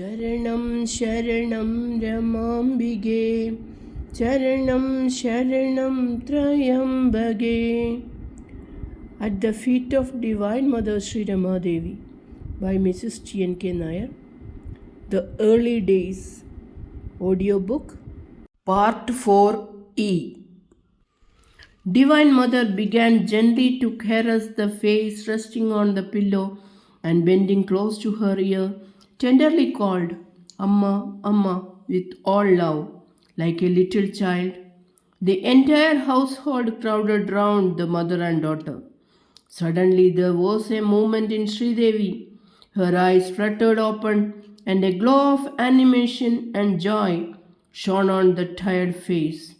शरणं शरणं रमाम्बिगे शरणं शरणं त्र्यम्बगे. At the Feet of Divine Mother Sree Rama Devi by Mrs. T.N.K Nair. The Early Days Audiobook Part 4E. Divine Mother began gently to caress the face resting on the pillow and bending close to her ear, tenderly called, Amma, Amma, with all love, like a little child. The entire household crowded round the mother and daughter. Suddenly there was a movement in Sree Devi. Her eyes fluttered open, and a glow of animation and joy shone on the tired face.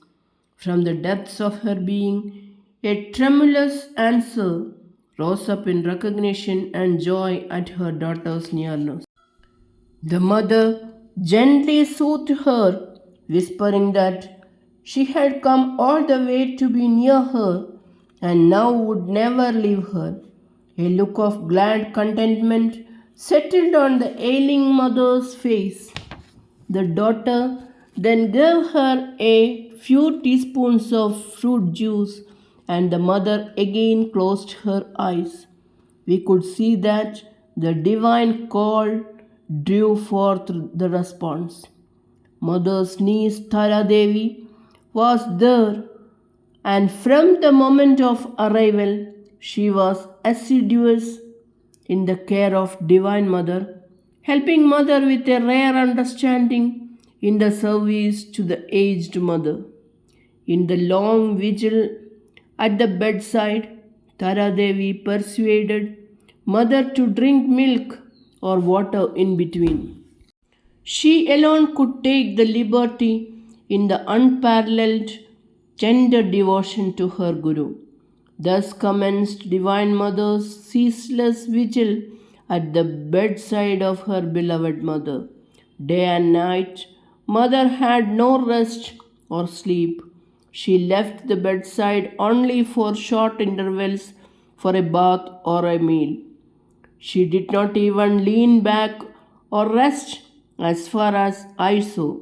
From the depths of her being, a tremulous answer rose up in recognition and joy at her daughter's nearness. The mother gently soothed her, whispering that she had come all the way to be near her and now would never leave her. A look of glad contentment settled on the ailing mother's face. The daughter then gave her a few teaspoons of fruit juice, and the mother again closed her eyes. We could see that the divine call drew forth the response. Mother's niece Tara Devi was there, and from the moment of arrival, she was assiduous in the care of Divine Mother, helping Mother with a rare understanding in the service to the aged mother. In the long vigil at the bedside, Tara Devi persuaded Mother to drink milk or water in between. She alone could take the liberty in the unparalleled tender devotion to her Guru. Thus commenced Divine Mother's ceaseless vigil at the bedside of her beloved mother. Day and night, Mother had no rest or sleep. She left the bedside only for short intervals for a bath or a meal. She did not even lean back or rest as far as I saw.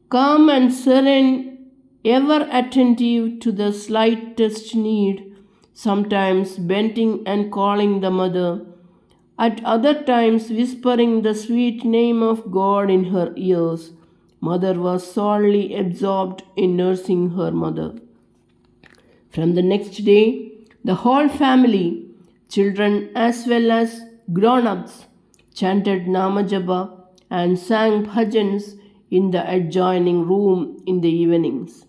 Calm and serene, ever attentive to the slightest need, sometimes bending and calling the mother, at other times whispering the sweet name of God in her ears. Mother was sorely absorbed in nursing her mother. From the next day, the whole family, children as well as grown-ups, chanted Namajapa and sang bhajans in the adjoining room in the evenings.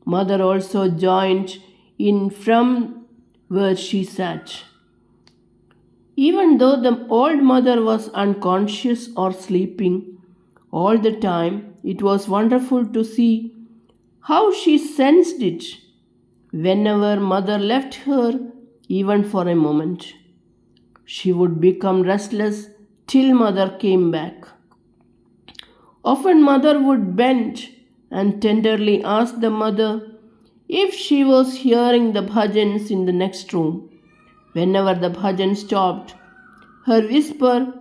Mother also joined in from where she sat. Even though the old mother was unconscious or sleeping all the time, it was wonderful to see how she sensed it whenever mother left her, even for a moment. She would become restless till mother came back. Often mother would bend and tenderly ask the mother if she was hearing the bhajans in the next room. Whenever the bhajan stopped, her whisper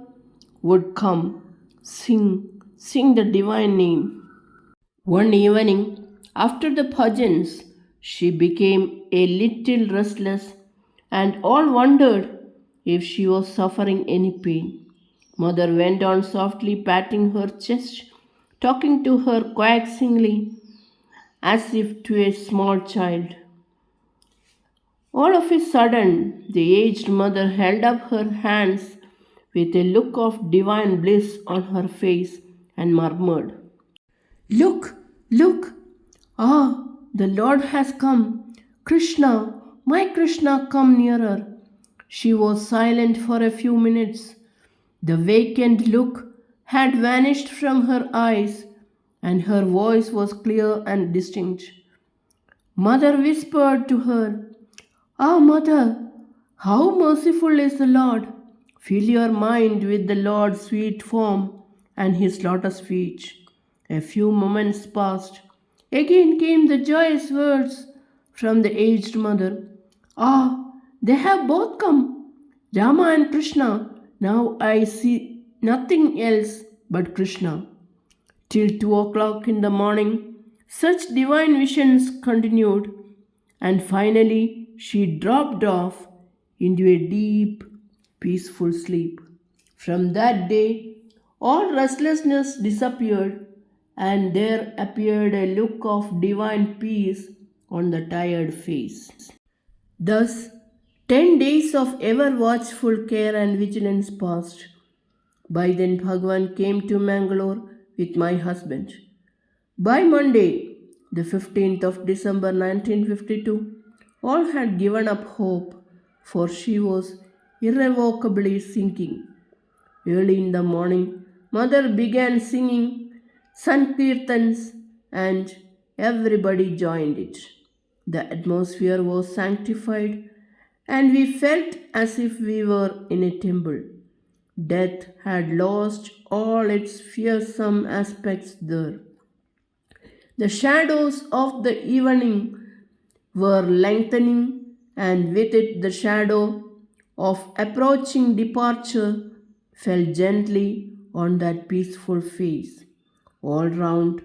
would come, sing, sing the divine name. One evening, after the bhajans, she became a little restless and all wondered if she was suffering any pain. Mother went on softly patting her chest, talking to her coaxingly as if to a small child. All of a sudden, the aged mother held up her hands with a look of divine bliss on her face and murmured, Look, look! Ah, the Lord has come! Krishna, my Krishna, come nearer! She was silent for a few minutes. The vacant look had vanished from her eyes, and her voice was clear and distinct. Mother whispered to her, Ah, Mother, how merciful is the Lord! Fill your mind with the Lord's sweet form and his lotus feet. A few moments passed. Again came the joyous words from the aged mother. Ah, they have both come, Rama and Krishna. Now I see nothing else but Krishna. Till 2 o'clock in the morning, such divine visions continued, and finally she dropped off into a deep, peaceful sleep. From that day, all restlessness disappeared, and there appeared a look of divine peace on the tired face. Thus, 10 days of ever watchful care and vigilance passed. By then, Bhagwan came to Mangalore with my husband. By Monday, the 15th of December 1952, all had given up hope, for she was irrevocably sinking. Early in the morning, Mother began singing Sankirtans and everybody joined it. The atmosphere was sanctified and we felt as if we were in a temple. Death had lost all its fearsome aspects there. The shadows of the evening were lengthening, and with it the shadow of approaching departure fell gently on that peaceful face. All round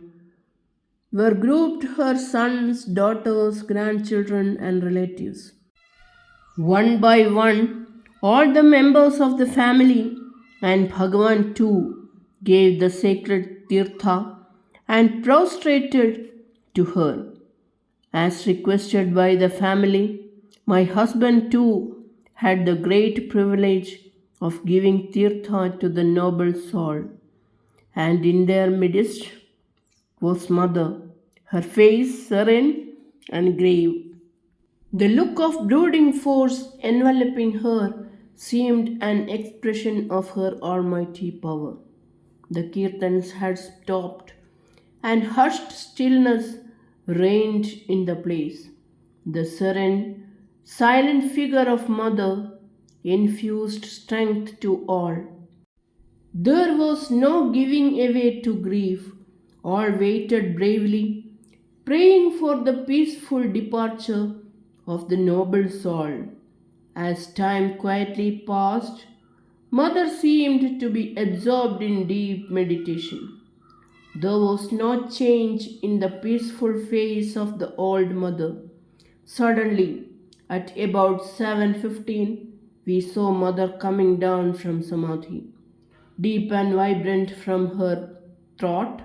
were grouped her sons, daughters, grandchildren, and relatives. One by one, all the members of the family and Bhagavan too gave the sacred tirtha and prostrated to her. As requested by the family, my husband too had the great privilege of giving tirtha to the noble soul, and in their midst was Mother, her face serene and grave. The look of brooding force enveloping her seemed an expression of her almighty power. The kirtans had stopped, and hushed stillness reigned in the place. The serene, silent figure of Mother infused strength to all. There was no giving away to grief. All waited bravely, praying for the peaceful departure of the noble soul. As time quietly passed, Mother seemed to be absorbed in deep meditation. There was no change in the peaceful face of the old mother. Suddenly, at about 7:15, we saw Mother coming down from Samadhi. Deep and vibrant from her throat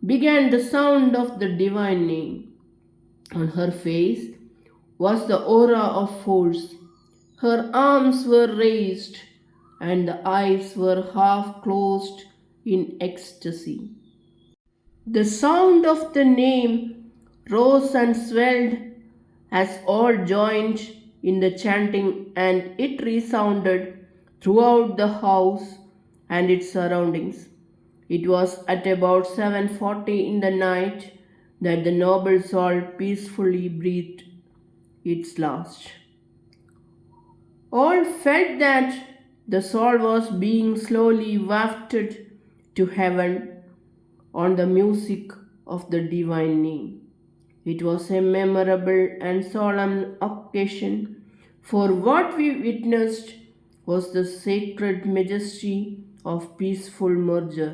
began the sound of the divine name. On her face was the aura of force. Her arms were raised and the eyes were half closed in ecstasy. The sound of the name rose and swelled as all joined in the chanting, and it resounded throughout the house and its surroundings. It was at about 7:40 in the night that the noble soul peacefully breathed its last. All felt that the soul was being slowly wafted to heaven on the music of the divine name. It was a memorable and solemn occasion, for what we witnessed was the sacred majesty of peaceful merger.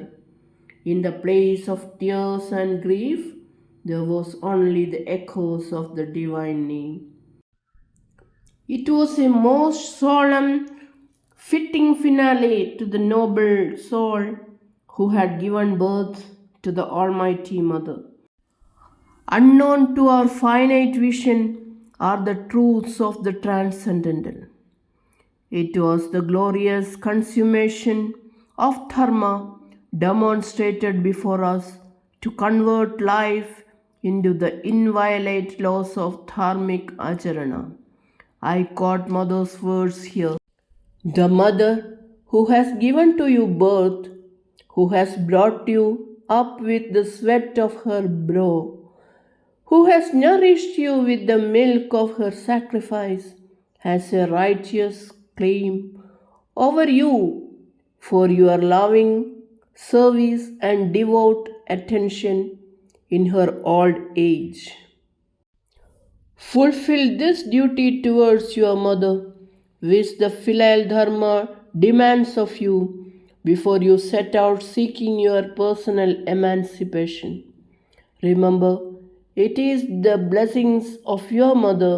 In the place of tears and grief, there was only the echoes of the divine name. It was a most solemn, fitting finale to the noble soul who had given birth to the Almighty Mother. Unknown to our finite vision are the truths of the transcendental. It was the glorious consummation of Dharma demonstrated before us to convert life into the inviolate laws of Dharmic Acharana. I quote Mother's words here. The Mother who has given to you birth, who has brought you up with the sweat of her brow, who has nourished you with the milk of her sacrifice, has a righteous claim over you for your loving service and devout attention in her old age. Fulfill this duty towards your mother, which the filial dharma demands of you, before you set out seeking your personal emancipation. Remember, it is the blessings of your mother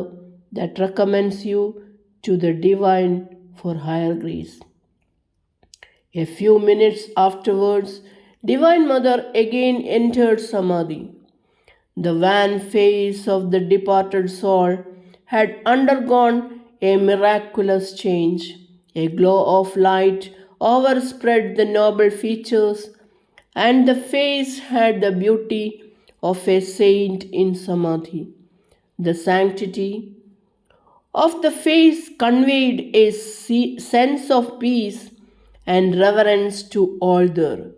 that recommends you to the divine for higher grace. A few minutes afterwards, Divine Mother again entered Samadhi. The wan face of the departed soul had undergone a miraculous change. A glow of light overspread the noble features, and the face had the beauty of a saint in Samadhi. The sanctity of the face conveyed a sense of peace and reverence to all there.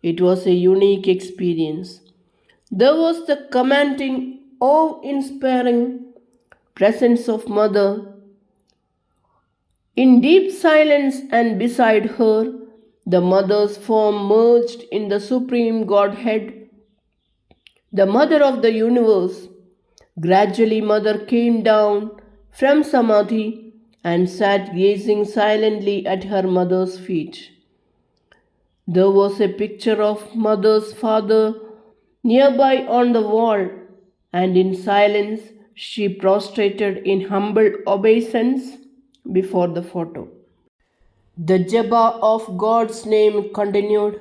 It was a unique experience. There was the commanding, awe-inspiring presence of Mother in deep silence, and beside her, the Mother's form merged in the Supreme Godhead, the Mother of the universe. Gradually, Mother came down from Samadhi and sat gazing silently at her mother's feet. There was a picture of Mother's father nearby on the wall, and in silence she prostrated in humble obeisance before the photo. The japa of God's name continued.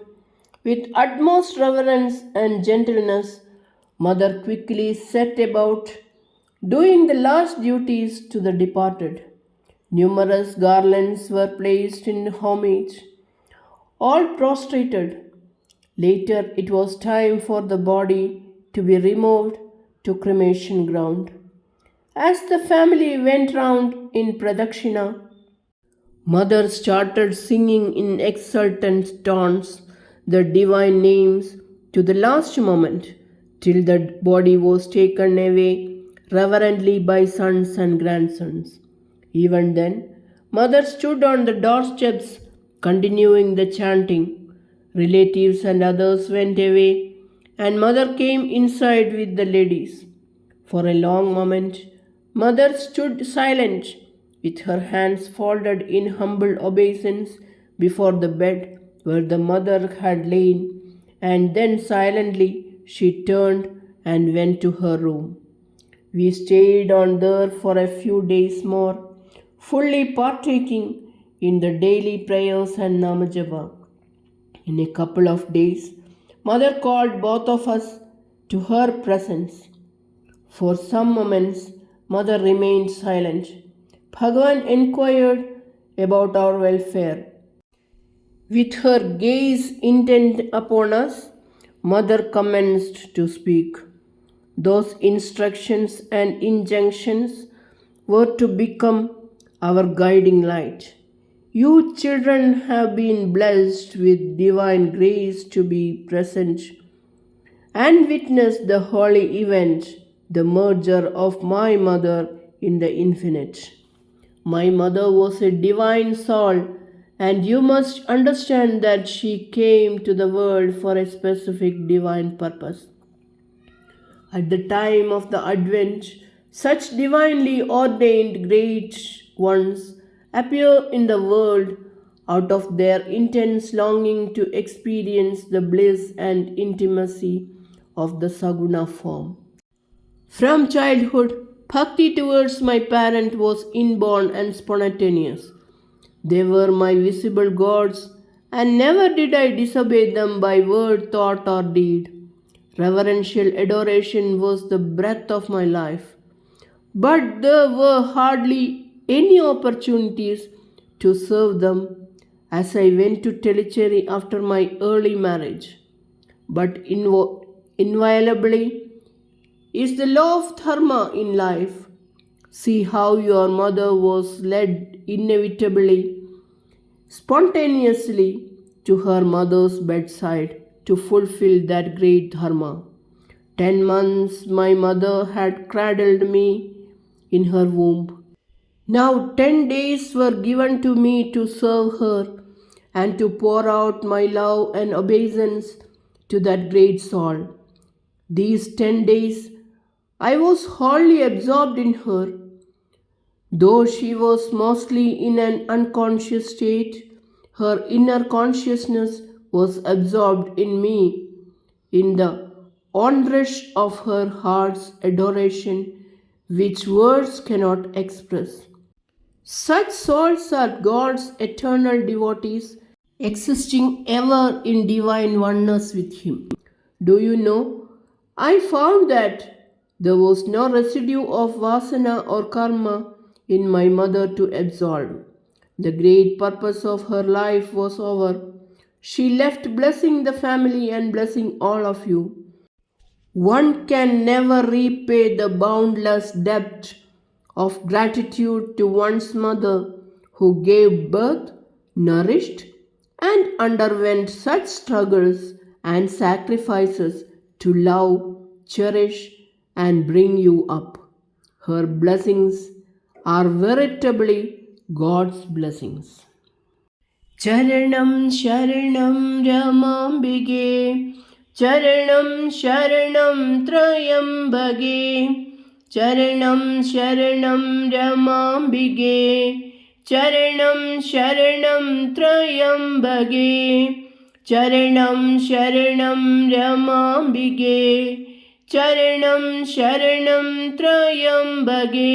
With utmost reverence and gentleness, Mother quickly set about doing the last duties to the departed. Numerous garlands were placed in homage, all prostrated. Later, it was time for the body to be removed to cremation ground. As the family went round in pradakshina, Mother started singing in exultant tones the divine names to the last moment, till the body was taken away reverently by sons and grandsons. Even then, Mother stood on the doorsteps continuing the chanting. Relatives and others went away, and Mother came inside with the ladies. For a long moment, Mother stood silent, with her hands folded in humble obeisance before the bed where the mother had lain, and then silently she turned and went to her room. We stayed on there for a few days more, fully partaking in the daily prayers and namajapa. In a couple of days, Mother called both of us to her presence. For some moments, Mother remained silent. Bhagavan inquired about our welfare. With her gaze intent upon us, Mother commenced to speak. Those instructions and injunctions were to become our guiding light. You children have been blessed with divine grace to be present and witness the holy event, the merger of my mother in the infinite. My mother was a divine soul, and you must understand that she came to the world for a specific divine purpose. At the time of the Advent, such divinely ordained great ones appear in the world out of their intense longing to experience the bliss and intimacy of the Saguna form. From childhood, bhakti towards my parent was inborn and spontaneous. They were my visible gods, and never did I disobey them by word, thought, or deed. Reverential adoration was the breath of my life. But there were hardly any opportunities to serve them as I went to Tellicherry after my early marriage. But inviolably is the law of dharma in life. See how your mother was led inevitably, spontaneously to her mother's bedside to fulfill that great dharma. 10 months my mother had cradled me in her womb. Now 10 days were given to me to serve her and to pour out my love and obeisance to that great soul. These 10 days I was wholly absorbed in her. Though she was mostly in an unconscious state, Her inner consciousness was absorbed in me, in the onrush of her heart's adoration, which words cannot express. Such souls are God's eternal devotees, existing ever in divine oneness with Him. Do you know? I found that there was no residue of vasana or karma in my mother to absolve. The great purpose of her life was over. She left blessing the family and blessing all of you. One can never repay the boundless debt of gratitude to one's mother who gave birth, nourished, and underwent such struggles and sacrifices to love, cherish, and bring you up. Her blessings are veritably God's blessings. Charanam Sharanam Ramambige Charanam Sharanam Trayambage Charanam Sharanam Ramambige Charanam Sharanam Trayambage Charanam Sharanam Ramambige Charanam Sharanam Trayambage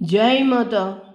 Jai Mata.